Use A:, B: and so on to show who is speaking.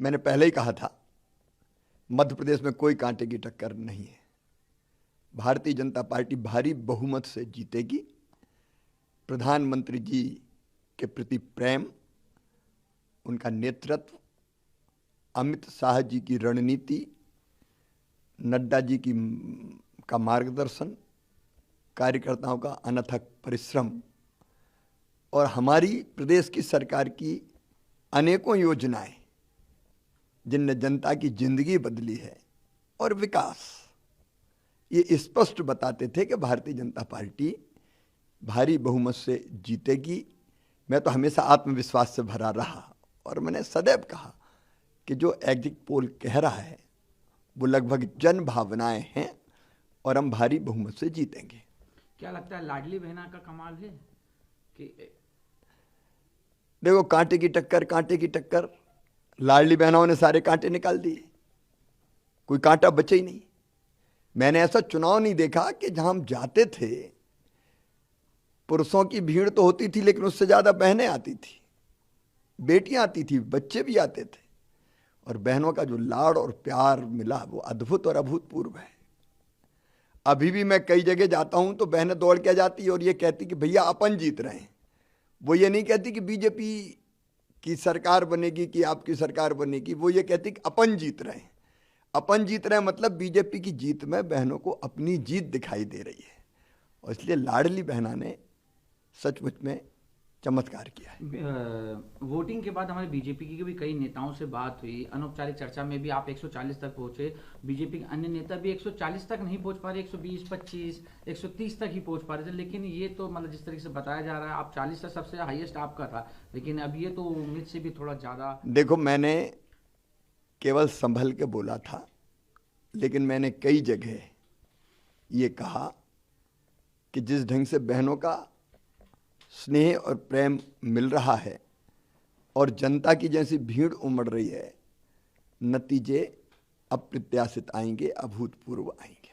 A: मैंने पहले ही कहा था, मध्य प्रदेश में कोई कांटे की टक्कर नहीं है। भारतीय जनता पार्टी भारी बहुमत से जीतेगी। प्रधानमंत्री जी के प्रति प्रेम, उनका नेतृत्व, अमित शाह जी की रणनीति, नड्डा जी का मार्गदर्शन, कार्यकर्ताओं का अनथक परिश्रम और हमारी प्रदेश की सरकार की अनेकों योजनाएं जिनने जनता की जिंदगी बदली है और विकास, ये स्पष्ट बताते थे कि भारतीय जनता पार्टी भारी बहुमत से जीतेगी। मैं तो हमेशा आत्मविश्वास से भरा रहा और मैंने सदैव कहा कि जो एग्जिट पोल कह रहा है वो लगभग जन भावनाएं हैं और हम भारी बहुमत से जीतेंगे।
B: क्या लगता है लाडली बहना का कमाल है कि
A: देखो, कांटे की टक्कर, लाडली बहनों ने सारे कांटे निकाल दिए, कोई कांटा बचे ही नहीं। मैंने ऐसा चुनाव नहीं देखा कि जहां हम जाते थे पुरुषों की भीड़ तो होती थी लेकिन उससे ज्यादा बहनें आती थी, बेटियां आती थी, बच्चे भी आते थे और बहनों का जो लाड़ और प्यार मिला वो अद्भुत और अभूतपूर्व है। अभी भी मैं कई जगह जाता हूं तो बहनें दौड़ के जाती और ये कहती कि भैया अपन जीत रहे हैं। वो ये नहीं कहती कि बीजेपी की सरकार बनेगी कि आपकी सरकार बनेगी, वो ये कहती कि अपन जीत रहे हैं। अपन जीत रहे हैं मतलब बीजेपी की जीत में बहनों को अपनी जीत दिखाई दे रही है और इसलिए लाडली बहना ने सचमुच में चमत्कार किया है।
B: वोटिंग के बाद हमारे बीजेपी की भी कई नेताओं से बात हुई, अनौपचारिक चर्चा में भी आप 140 तक पहुंचे। बीजेपी के अन्य नेता भी 140 तक नहीं पहुंच पा रहे, 120, 25, 130 तक ही पहुंच पा रहे थे। लेकिन ये तो मतलब जिस तरीके से बताया जा रहा है आप 40 तक सबसे हाईएस्ट आपका था, लेकिन अब ये तो उम्मीद से भी थोड़ा ज्यादा।
A: देखो, मैंने केवल संभल के बोला था, लेकिन मैंने कई जगह ये कहा कि जिस ढंग से बहनों का स्नेह और प्रेम मिल रहा है और जनता की जैसी भीड़ उमड़ रही है, नतीजे अप्रत्याशित आएंगे, अभूतपूर्व आएंगे।